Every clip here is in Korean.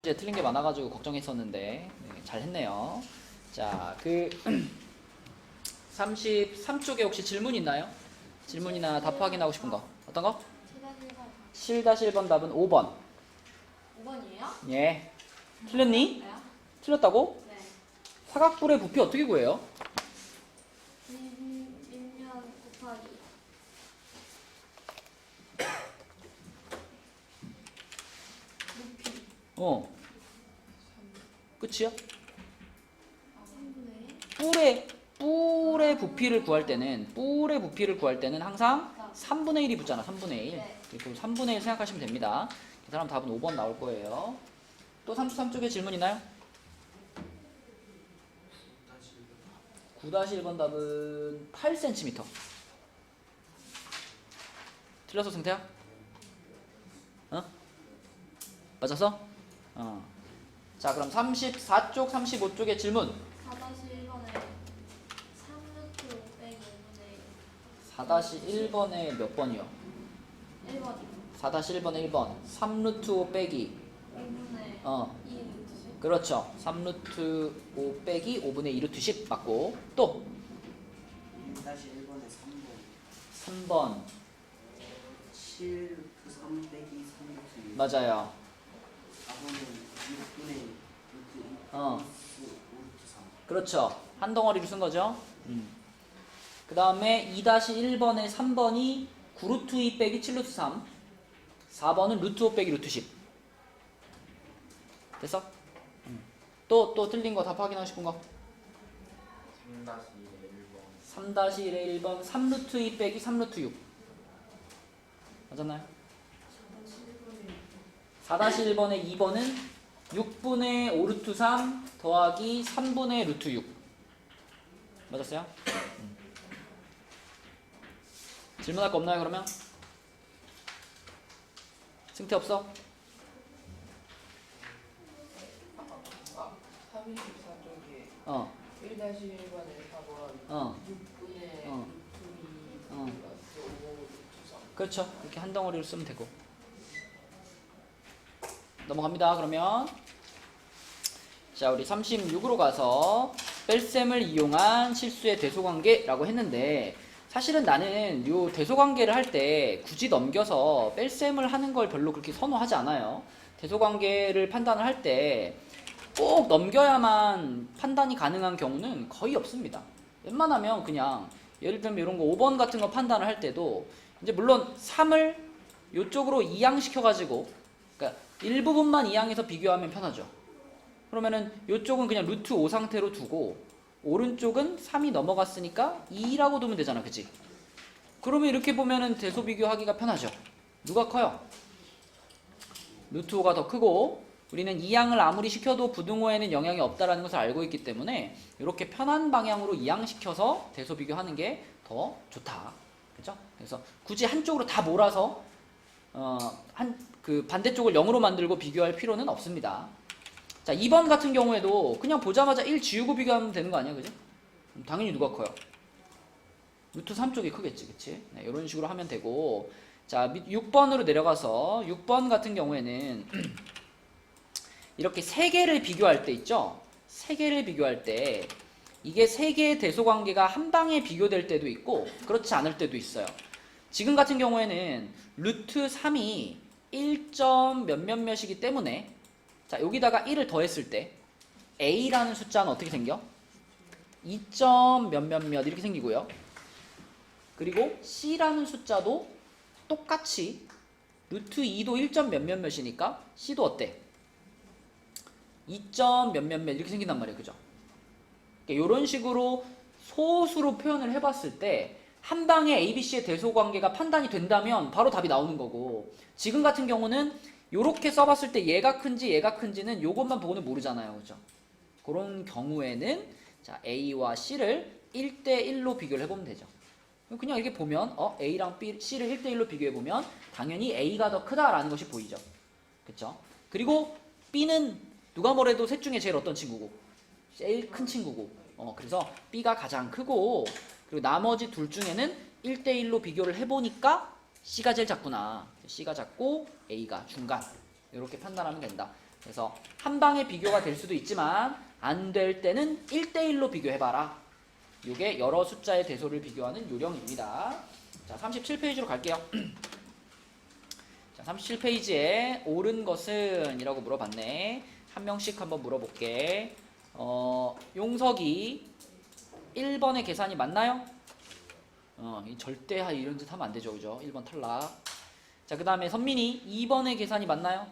이제 틀린 게 많아가지고 걱정했었는데 네, 잘 했네요. 자, 33쪽에 혹시 질문 있나요? 질문이나 답 확인하고 싶은 거 어떤 거? 7-1번 답은 5번. 5번이에요? 예. 틀렸니? 네. 틀렸다고? 네. 사각뿔의 부피 어떻게 구해요? 밑면 곱하기. 높이. 끝이야? 3분의 1? 뿔의 부피를 구할 때는 항상 3분의 1이 붙잖아. 3분의 1. 네. 그리고 3분의 1 생각하시면 됩니다. 그 사람 답은 5번 나올 거예요. 또 33쪽에 질문 있나요? 9-1번 답은 8cm. 틀렸어, 승태야? 어? 맞았어? 자, 그럼 34쪽, 35쪽의 질문. 4-1번에 3루트 빼기 5분의 4-1번에 몇 번이요? 1번이요. 4-1번에 1번. 3루트 5 빼기. 5분의 2 루트 그렇죠. 3루트 5 빼기 5분의 2 루트 10 맞고. 또 1-1번에 3번 3번. 7 루트 3 빼기 3 루트 6 맞아요. 4번은 6분의 루트 2 어. 플러스 5 루트 3 그렇죠. 한 덩어리로 쓴 거죠. 그 다음에 2-1번에 3번이 9루트 2 빼기 7루트 3. 4번은 루트 5 빼기 루트 10. 됐어? 또 틀린 거 답 확인하고 싶은 거? 3-1의 1번 3루트 2 빼기 3루트 6. 맞았나요? 4-1번의 2번은 6분의 5 루트 3 더하기 3분의 루트 6. 맞았어요? 질문할 거 없나요, 그러면? 승태 없어? 34쪽에 1-1번에 4번 6분의 어. 루트 2 어. 플러스 5 루트 3 그렇죠. 이렇게 한 덩어리로 쓰면 되고. 넘어갑니다, 그러면. 자, 우리 36으로 가서 뺄셈을 이용한 실수의 대소관계라고 했는데, 사실은 나는 요 대소관계를 할 때 굳이 넘겨서 뺄셈을 하는 걸 별로 그렇게 선호하지 않아요. 대소관계를 판단을 할 때 꼭 넘겨야만 판단이 가능한 경우는 거의 없습니다. 웬만하면 그냥 예를 들면 이런 거 5번 같은 거 판단을 할 때도 이제 물론 3을 이쪽으로 이항시켜가지고, 그러니까 일부분만 이항해서 비교하면 편하죠. 그러면은 이쪽은 그냥 루트 5 상태로 두고 오른쪽은 3이 넘어갔으니까 2라고 두면 되잖아, 그치? 그러면 이렇게 보면은 대소 비교하기가 편하죠. 누가 커요? 루트 5가 더 크고, 우리는 이항을 아무리 시켜도 부등호에는 영향이 없다라는 것을 알고 있기 때문에 이렇게 편한 방향으로 이항시켜서 대소 비교하는 게 더 좋다. 그죠? 그래서 굳이 한쪽으로 다 몰아서 그 반대쪽을 0으로 만들고 비교할 필요는 없습니다. 자, 2번 같은 경우에도 그냥 보자마자 1 지우고 비교하면 되는 거 아니야, 그죠? 당연히 누가 커요? 루트 3 쪽이 크겠지, 그치? 네, 이런 식으로 하면 되고. 자, 6번으로 내려가서 6번 같은 경우에는 이렇게 3개를 비교할 때 있죠? 3개를 비교할 때 이게 3개의 대소관계가 한 방에 비교될 때도 있고 그렇지 않을 때도 있어요. 지금 같은 경우에는 루트 3이 1점 몇몇몇이기 때문에, 자, 여기다가 1을 더했을 때 a라는 숫자는 어떻게 생겨? 2점 몇몇몇 이렇게 생기고요. 그리고 c라는 숫자도 똑같이 루트 2도 1점 몇몇몇이니까 c도 어때? 2점 몇몇몇 이렇게 생긴단 말이에요, 그죠? 이런 식으로 소수로 표현을 해봤을 때 한 방에 ABC의 대소관계가 판단이 된다면 바로 답이 나오는 거고, 지금 같은 경우는 이렇게 써봤을 때 얘가 큰지 얘가 큰지는 이것만 보고는 모르잖아요, 그죠? 그런 경우에는 자, A와 C를 1대1로 비교를 해보면 되죠. 그냥 이렇게 보면 A랑 C를 1대1로 비교해보면 당연히 A가 더 크다라는 것이 보이죠. 그쵸? 그리고 B는 누가 뭐래도 셋 중에 제일 어떤 친구고? 제일 큰 친구고. 그래서 B가 가장 크고, 그리고 나머지 둘 중에는 1대1로 비교를 해보니까 C가 제일 작구나. C가 작고 A가 중간. 이렇게 판단하면 된다. 그래서 한 방에 비교가 될 수도 있지만 안 될 때는 1대1로 비교해봐라. 이게 여러 숫자의 대소를 비교하는 요령입니다. 자, 37페이지로 갈게요. 자, 37페이지에 옳은 것은 이라고 물어봤네. 한 명씩 한번 물어볼게. 용석이 1번의 계산이 맞나요? 이 절대 이런 짓 하면 안 되죠. 그죠? 1번 탈락. 자, 그 다음에 선민이 2번의 계산이 맞나요?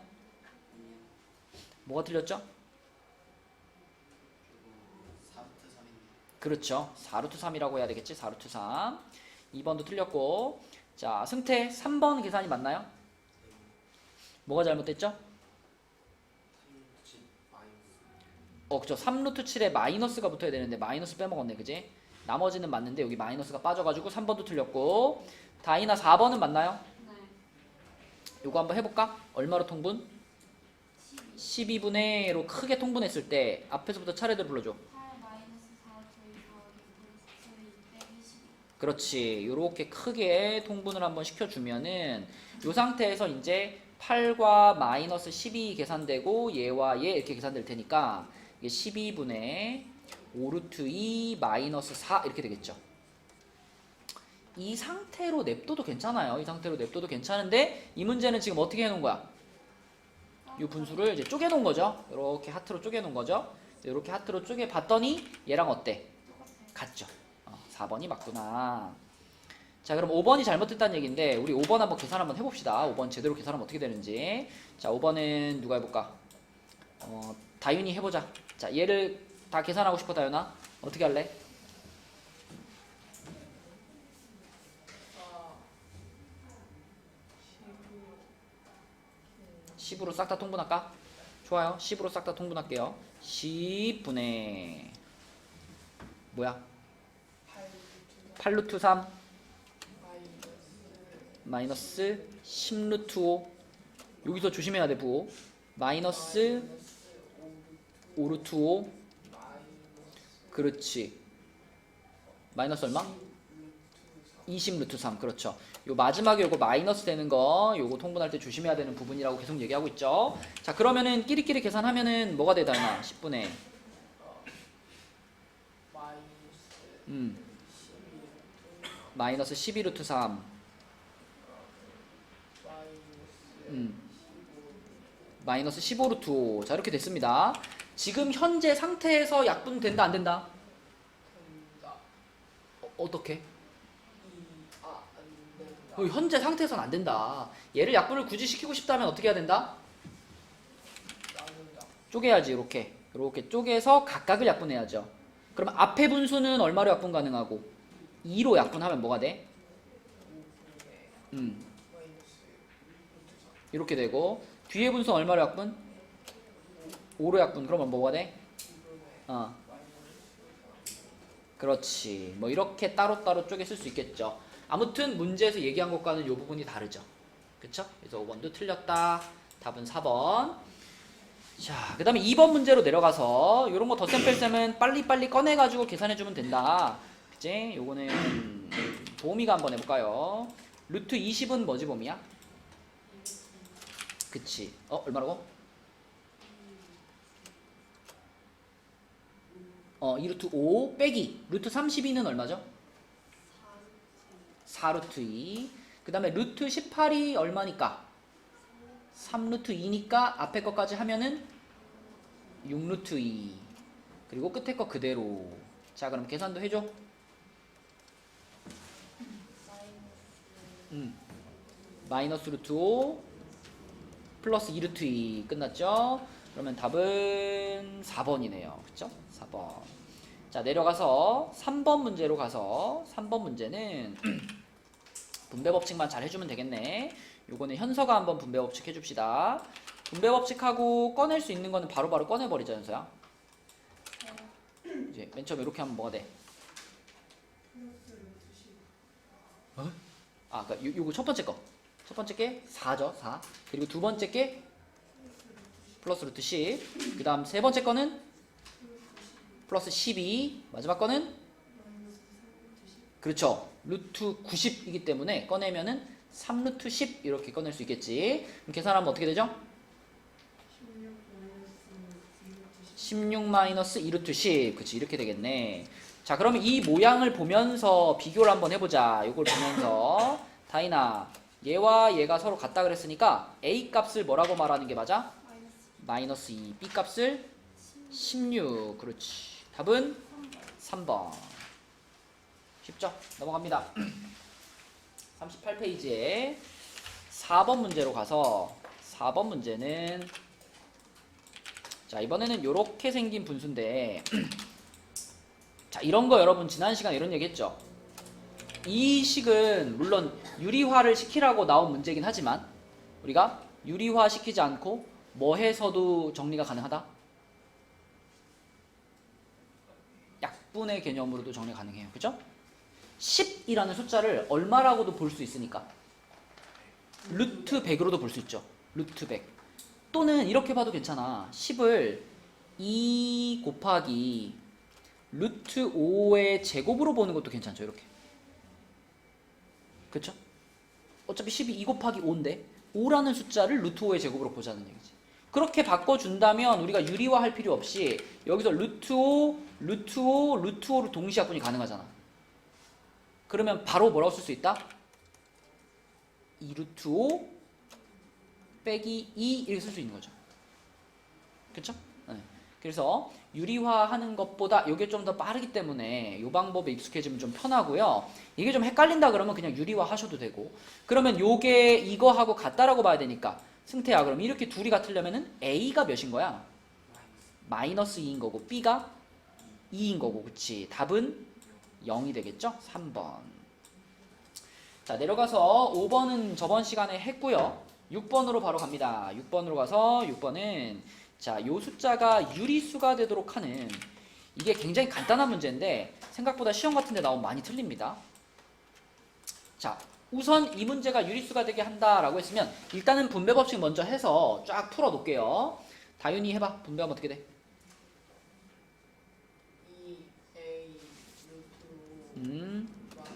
뭐가 틀렸죠? 그렇죠. 4루트 3이라고 해야 되겠지? 4루트 3. 2번도 틀렸고. 자, 승태 3번 계산이 맞나요? 뭐가 잘못됐죠? 그죠. 3루트 7에 마이너스가 붙어야 되는데 마이너스 빼먹었네. 그지? 나머지는 맞는데 여기 마이너스가 빠져가지고 3번도 틀렸고. 다이나 4번은 맞나요? 네. 요거 한번 해볼까? 얼마로 통분? 12분의로 크게 통분했을 때 앞에서부터 차례대로 불러줘. 8 마이너스 4 더하기 플러스 2 빼기 12. 그렇지. 요렇게 크게 통분을 한번 시켜주면은 요 상태에서 이제 8과 마이너스 12 계산되고 얘와 얘 이렇게 계산될 테니까 이게 12분의 5루트 2 마이너스 4 이렇게 되겠죠. 이 상태로 냅둬도 괜찮아요. 이 상태로 냅둬도 괜찮은데 이 문제는 지금 어떻게 해놓은 거야? 이 분수를 이제 쪼개놓은 거죠. 이렇게 하트로 쪼개놓은 거죠. 이렇게 하트로 쪼개 봤더니 얘랑 어때? 같죠. 4번이 맞구나. 자, 그럼 5번이 잘못됐다는 얘기인데 우리 5번 한번 계산 한번 해봅시다. 5번 제대로 계산하면 어떻게 되는지. 자, 5번은 누가 해볼까? 다윤이 해보자. 자, 얘를 다 계산하고 싶어. 다윤아 어떻게 할래? 10으로 싹 다 통분할까? 좋아요. 10으로 싹 다 통분할게요. 10분의 뭐야? 8루트 3 마이너스 10루트 5 여기서 조심해야 돼. 부호 마이너스 5루트 5 그렇지. 마이너스 얼마? 20루트 3 그렇죠. 요 마지막에 요거 마이너스 되는 거 요거 통분할 때 조심해야 되는 부분이라고 계속 얘기하고 있죠. 자, 그러면은 끼리끼리 계산하면은 뭐가 되다나 10분의 마이너스 12루트 3 마이너스 15루트 5 자, 이렇게 됐습니다. 지금 현재 상태에서 약분 된다 안 된다? 어떻게? 현재 상태에서는 안 된다. 얘를 약분을 굳이 시키고 싶다면 어떻게 해야 된다? 쪼개야지. 이렇게 쪼개서 각각을 약분해야죠. 그럼 앞에 분수는 얼마로 약분 가능하고 2로 약분하면 뭐가 돼? 이렇게 되고 뒤에 분수는 얼마로 약분? 5로 약분. 그러면 뭐가 돼? 그렇지. 뭐 이렇게 따로따로 쪼개 쓸 수 있겠죠. 아무튼 문제에서 얘기한 것과는 이 부분이 다르죠. 그쵸? 그래서 5번도 틀렸다. 답은 4번. 자, 그 다음에 2번 문제로 내려가서 이런 거 덧셈 뺄셈은 빨리빨리 꺼내가지고 계산해주면 된다. 그치? 요거는 보미가 한번 해볼까요? 루트 20은 뭐지 보미야? 그치. 얼마라고? 2루트 5 빼기 루트 32는 얼마죠? 4루트 2. 그 다음에 루트 18이 얼마니까? 3루트 2니까 앞에 것까지 하면은 6루트 2. 그리고 끝에 거 그대로. 자, 그럼 계산도 해줘. 마이너스 루트 5 플러스 2루트 2 끝났죠? 그러면 답은 4번이네요. 그쵸? 4번. 자, 내려가서 3번 문제로 가서 3번 문제는 분배법칙만 잘 해주면 되겠네. 요거는 현서가 한번 분배법칙 해줍시다. 분배법칙하고 꺼낼 수 있는 거는 바로바로 꺼내버리자, 현서야. 이제 맨 처음에 이렇게 하면 뭐가 돼? 그러니까 요거 첫 번째 거. 첫 번째 게 4죠, 4. 그리고 두 번째 게 플러스 루트 10. 그 다음 세 번째 거는 플러스 12. 마지막 거는 그렇죠. 루트 90이기 때문에 꺼내면은 3루트 10 이렇게 꺼낼 수 있겠지. 그럼 계산하면 어떻게 되죠? 16 마이너스 2 루트 10. 그치, 이렇게 되겠네. 자, 그러면 이 모양을 보면서 비교를 한번 해보자. 이걸 보면서 다이나, 얘와 얘가 서로 같다 그랬으니까 A 값을 뭐라고 말하는 게 맞아? 마이너스 2. B 값을 16. 그렇지. 답은 3번. 쉽죠? 넘어갑니다. 38페이지에 4번 문제로 가서 4번 문제는 자, 이번에는 요렇게 생긴 분수인데 자, 이런 거 여러분 지난 시간에 이런 얘기 했죠? 이 식은 물론 유리화를 시키라고 나온 문제긴 하지만 우리가 유리화 시키지 않고 뭐 해서도 정리가 가능하다? 약분의 개념으로도 정리가 가능해요. 그죠? 10이라는 숫자를 얼마라고도 볼 수 있으니까 루트 100으로도 볼 수 있죠. 루트 100 또는 이렇게 봐도 괜찮아. 10을 2 곱하기 루트 5의 제곱으로 보는 것도 괜찮죠. 이렇게. 그쵸? 어차피 10이 2 곱하기 5인데 5라는 숫자를 루트 5의 제곱으로 보자는 얘기지. 그렇게 바꿔준다면 우리가 유리화 할 필요 없이 여기서 루트 5, 루트 5, 루트 5로 동시 약분이 가능하잖아. 그러면 바로 뭐라고 쓸 수 있다? 2 루트 5 빼기 2 이렇게 쓸 수 있는 거죠. 그쵸? 네. 그래서 유리화하는 것보다 이게 좀 더 빠르기 때문에 이 방법에 익숙해지면 좀 편하고요. 이게 좀 헷갈린다 그러면 그냥 유리화 하셔도 되고 그러면 요게 이거하고 같다라고 봐야 되니까 승태야 그럼 이렇게 둘이 같으려면은 A가 몇인 거야? 마이너스 2인 거고 B가 2인 거고 그치? 답은 0이 되겠죠? 3번. 자 내려가서 5번은 저번 시간에 했고요. 6번으로 바로 갑니다. 6번으로 가서 6번은 자, 요 숫자가 유리수가 되도록 하는 이게 굉장히 간단한 문제인데 생각보다 시험 같은 데 나오면 많이 틀립니다. 자, 우선 이 문제가 유리수가 되게 한다라고 했으면 일단은 분배 법칙 먼저 해서 쫙 풀어 놓을게요. 다윤이 해봐. 분배하면 어떻게 돼? 2A 루트 5 음, 마이너스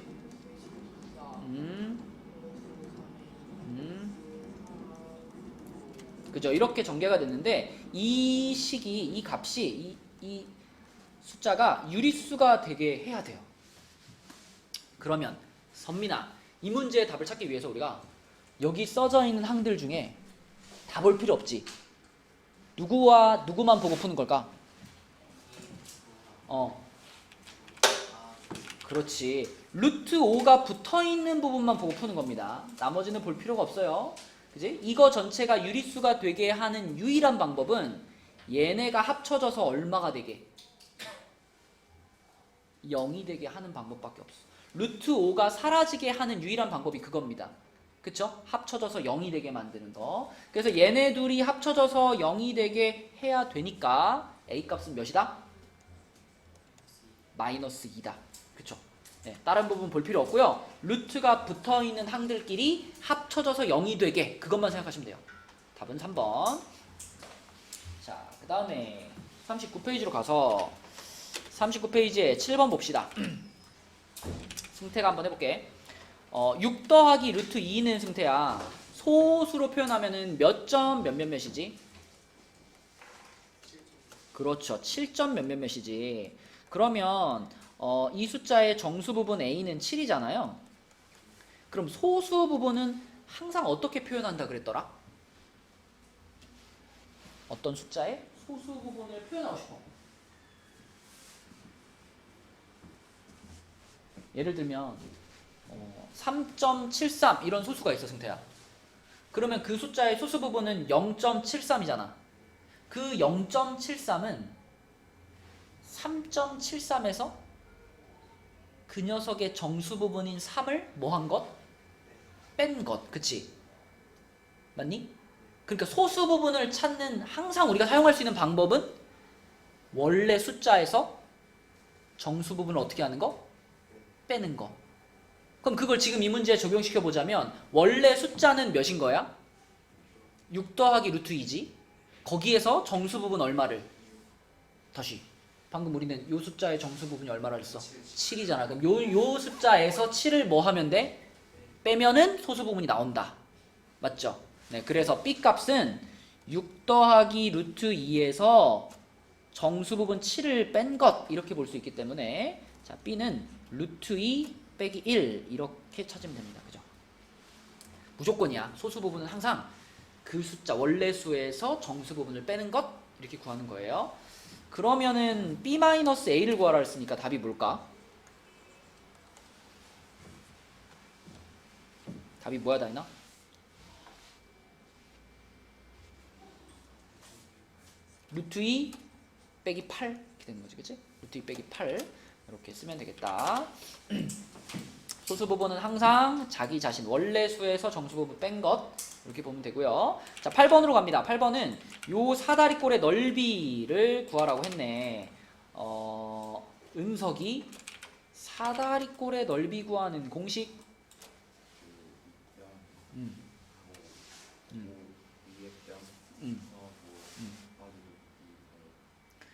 14 그죠? 이렇게 전개가 됐는데 이 식이 이 값이 이 숫자가 유리수가 되게 해야 돼요. 그러면 선민아 이 문제의 답을 찾기 위해서 우리가 여기 써져 있는 항들 중에 다 볼 필요 없지. 누구와 누구만 보고 푸는 걸까? 그렇지. 루트 5가 붙어있는 부분만 보고 푸는 겁니다. 나머지는 볼 필요가 없어요. 그지? 이거 전체가 유리수가 되게 하는 유일한 방법은 얘네가 합쳐져서 얼마가 되게? 0이 되게 하는 방법밖에 없어. 루트 5가 사라지게 하는 유일한 방법이 그겁니다. 그쵸? 합쳐져서 0이 되게 만드는 거. 그래서 얘네 둘이 합쳐져서 0이 되게 해야 되니까 A 값은 몇이다? 마이너스 2다. 그쵸? 네, 다른 부분 볼 필요 없고요. 루트가 붙어있는 항들끼리 합쳐져서 0이 되게 그것만 생각하시면 돼요. 답은 3번. 자, 그 다음에 39페이지로 가서 39페이지에 7번 봅시다. 승태가 한번 해볼게. 6 더하기 루트 2는 승태야. 소수로 표현하면은 몇 점 몇몇 몇이지? 그렇죠. 7점 몇몇 몇이지. 그러면 이 숫자의 정수 부분 A는 7이잖아요. 그럼 소수 부분은 항상 어떻게 표현한다 그랬더라? 어떤 숫자의 소수 부분을 표현하고 싶어. 예를 들면 3.73 이런 소수가 있어 승태야. 그러면 그 숫자의 소수 부분은 0.73이잖아. 그 0.73은 3.73에서 그 녀석의 정수 부분인 3을 뭐 한 것? 뺀 것. 그치? 맞니? 그러니까 소수 부분을 찾는 항상 우리가 사용할 수 있는 방법은 원래 숫자에서 정수 부분을 어떻게 하는 거? 빼는 거. 그럼 그걸 지금 이 문제에 적용시켜 보자면 원래 숫자는 몇인 거야? 6 더하기 루트 2지. 거기에서 정수 부분 얼마를? 다시. 방금 우리는 요 숫자의 정수 부분이 얼마라 했어? 7이잖아. 그럼 요 숫자에서 7을 뭐 하면 돼? 빼면은 소수 부분이 나온다. 맞죠? 네, 그래서 B 값은 6 더하기 루트 2에서 정수 부분 7을 뺀 것 이렇게 볼 수 있기 때문에 자 B는 루트 2 빼기 1 이렇게 찾으면 됩니다. 그죠? 무조건이야. 소수 부분은 항상 그 숫자 원래 수에서 정수 부분을 빼는 것 이렇게 구하는 거예요. 그러면은 B-A를 구하라 했으니까 답이 뭘까? 답이 뭐야 다이나? 루트 2 빼기 8 이렇게 되는 거지, 그치? 루트 2 빼기 8 이렇게 쓰면 되겠다. 소수 부분은 항상 자기 자신 원래 수에서 정수 부분 뺀 것 이렇게 보면 되고요. 자, 8번으로 갑니다. 8번은 요 사다리꼴의 넓이를 구하라고 했네. 은석이 사다리꼴의 넓이 구하는 공식.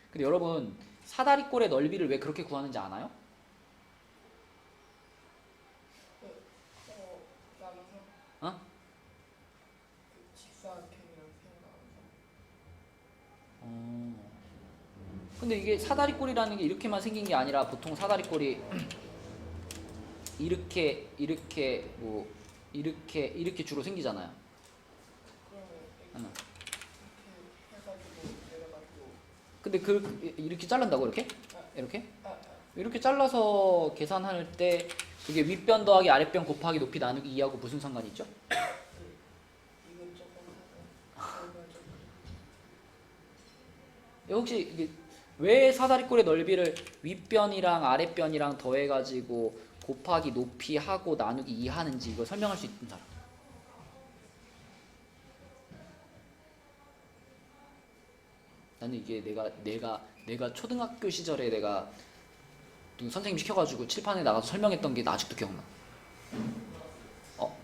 근데 여러분 사다리꼴의 넓이를 왜 그렇게 구하는지 아나요? 어? 그 직사각형이랑 생각하면서. 근데 이게 사다리꼴이라는 게 이렇게만 생긴 게 아니라 보통 사다리꼴이 이렇게 뭐 이렇게 주로 생기잖아요. 그러면 응. 이렇게 해가지고 내려가지고. 근데 이렇게 자른다고 이렇게? 이렇게? 아, 이렇게 잘라서 계산할 때 그게 윗변 더하기 아랫변 곱하기 높이 나누기 2하고 무슨 상관이 있죠? 이건 조금 하고 이건 조금. 혹시 이게 왜 사다리꼴의 넓이를 윗변이랑 아랫변이랑 더해가지고 곱하기 높이 하고 나누기 2 하는지 이거 설명할 수 있는 사람? 나는 이게 내가 초등학교 시절에 내가 선생님 시켜가지고 칠판에 나가서 설명했던 게 나 아직도 기억나.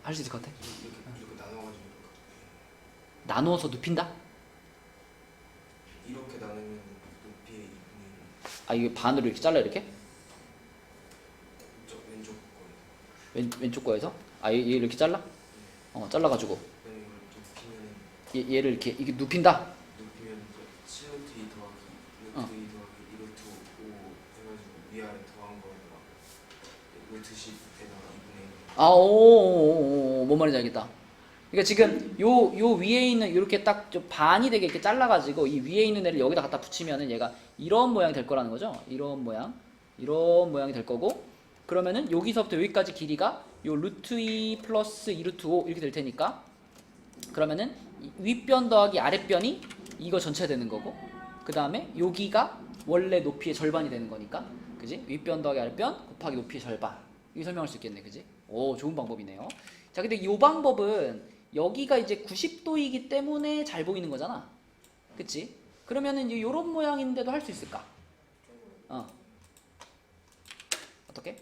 할 수 있을 것 같아? 이렇게 나눠가지고 나누어서 눕힌다? 이렇게 나누면 높이의 2분의 아 이게 반으로 이렇게 잘라 이렇게? 1 왼쪽 거예요. 왼쪽 거에서? 얘 이렇게 잘라? 잘라가지고 그다음에 이걸 눕히면 얘를 이렇게 이게 눕힌다? 높이면 이제 7루트 2 더하기 루트 2 더하기 2루트 5 해가지고 위아래 더한 거에다가 루트 10에다가 2분의 1. 뭔 말인지 알겠다. 그러니까 지금 요 위에 있는 이렇게 딱 좀 반이 되게 이렇게 잘라가지고 이 위에 있는 애를 여기다 갖다 붙이면은 얘가 이런 모양이 될 거라는 거죠. 이런 모양이 될 거고, 그러면은 여기서부터 여기까지 길이가 요 루트 2 플러스 2 루트 5 이렇게 될 테니까, 그러면은 윗변 더하기 아랫변이 이거 전체 되는 거고, 그 다음에 여기가 원래 높이의 절반이 되는 거니까, 그지? 윗변 더하기 아랫변 곱하기 높이의 절반. 이렇게 설명할 수 있겠네, 그지? 오, 좋은 방법이네요. 자, 근데 이 방법은 여기가 이제 90도이기 때문에 잘 보이는 거잖아, 그치? 그러면은 이제 요런 모양인데도 할 수 있을까? 어떻게?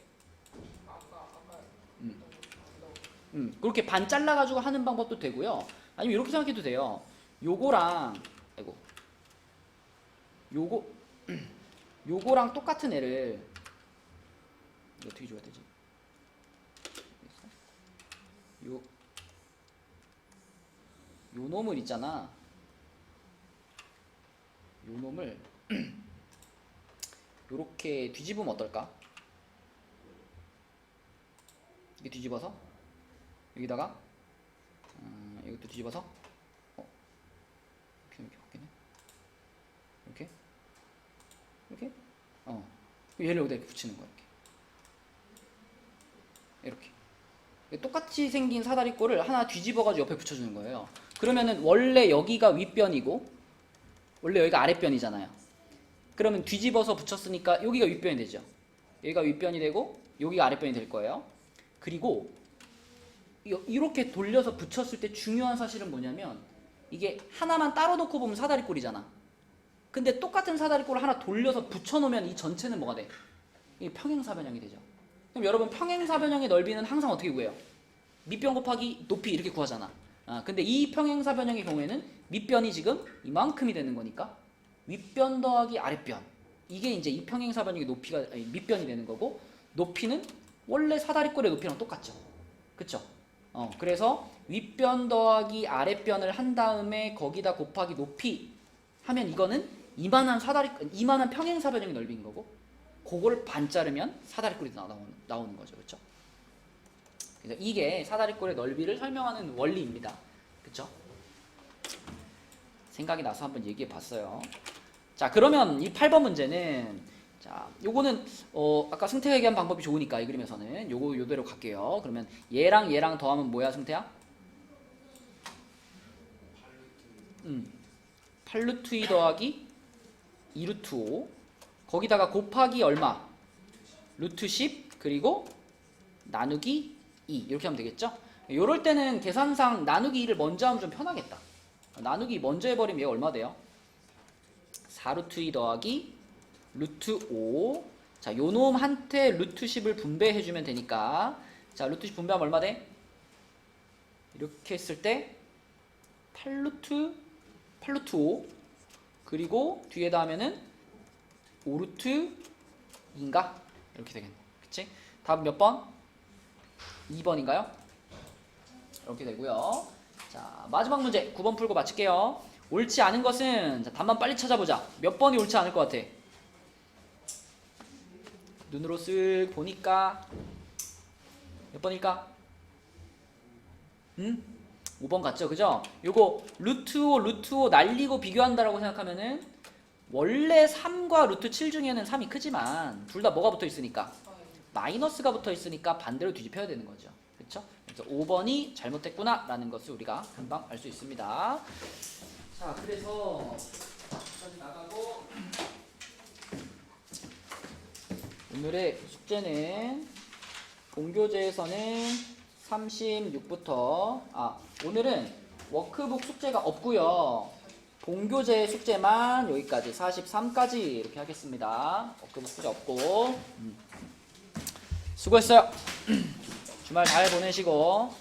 그렇게 반 잘라가지고 하는 방법도 되고요. 아니면 이렇게 생각해도 돼요. 요거랑 요거랑 똑같은 애를 이거 어떻게 줘야 되지? 요 놈을 있잖아. 요 놈을 요렇게 뒤집으면 어떨까? 이게 뒤집어서 여기다가 이것도 뒤집어서 이렇게 바뀌네. 이렇게 얘를 여기다 이렇게 붙이는 거야. 이렇게 똑같이 생긴 사다리꼴을 하나 뒤집어가지고 옆에 붙여주는 거예요. 그러면은 원래 여기가 윗변이고 원래 여기가 아랫변이잖아요. 그러면 뒤집어서 붙였으니까 여기가 윗변이 되죠. 여기가 윗변이 되고 여기가 아랫변이 될 거예요. 그리고 이렇게 돌려서 붙였을 때 중요한 사실은 뭐냐면, 이게 하나만 따로 놓고 보면 사다리꼴이잖아. 근데 똑같은 사다리꼴을 하나 돌려서 붙여놓으면 이 전체는 뭐가 돼? 이게 평행사변형이 되죠. 그럼 여러분 평행사변형의 넓이는 항상 어떻게 구해요? 밑변 곱하기 높이 이렇게 구하잖아. 근데 이 평행사변형의 경우에는 밑변이 지금 이만큼이 되는 거니까 윗변 더하기 아랫변, 이게 이제 이 평행사변형의 밑변이 되는 거고, 높이는 원래 사다리꼴의 높이랑 똑같죠. 그쵸? 그래서 윗변 더하기 아랫변을 한 다음에 거기다 곱하기 높이 하면 이거는 이만한 평행사변형의 넓이인 거고, 그걸 반 자르면 사다리꼴이 나오는 거죠. 그렇죠? 그래서 이게 사다리꼴의 넓이를 설명하는 원리입니다. 그렇죠? 생각이 나서 한번 얘기해 봤어요. 자, 그러면 이 8번 문제는, 자, 요거는 아까 승태가 얘기한 방법이 좋으니까 이 그림에서는 요대로 갈게요. 그러면 얘랑 더하면 뭐야, 승태야? 8루트 2 더하기 2루트 5, 거기다가 곱하기 얼마? 루트 10, 그리고 나누기 2, 이렇게 하면 되겠죠? 요럴 때는 계산상 나누기 2를 먼저 하면 좀 편하겠다. 나누기 먼저 해버리면 얘가 얼마 돼요? 4루트 2 더하기 루트 5. 자, 요 놈한테 루트 10을 분배해주면 되니까, 자, 루트 10 분배하면 얼마 돼? 이렇게 했을 때 8루트 5, 그리고 뒤에다 하면은 5루트 2인가? 이렇게 되겠네. 그치? 답은 몇 번? 2번인가요? 이렇게 되고요. 자, 마지막 문제 9번 풀고 마칠게요. 옳지 않은 것은, 자, 답만 빨리 찾아보자. 몇 번이 옳지 않을 것 같아? 눈으로 쓱 보니까 몇 번일까? 5번 같죠? 그죠? 요거 루트 5 날리고 비교한다라고 생각하면은 원래 3과 루트 7 중에는 3이 크지만 둘 다 뭐가 붙어 있으니까? 마이너스가 붙어 있으니까 반대로 뒤집혀야 되는 거죠. 그렇죠? 그래서 5번이 잘못됐구나 라는 것을 우리가 금방 알 수 있습니다. 자, 그래서 여기까지 나가고, 오늘의 숙제는 본교재에서는 36부터, 오늘은 워크북 숙제가 없고요. 본교재 숙제만 여기까지 43까지 이렇게 하겠습니다. 워크북 숙제 없고. 수고했어요. 주말 잘 보내시고.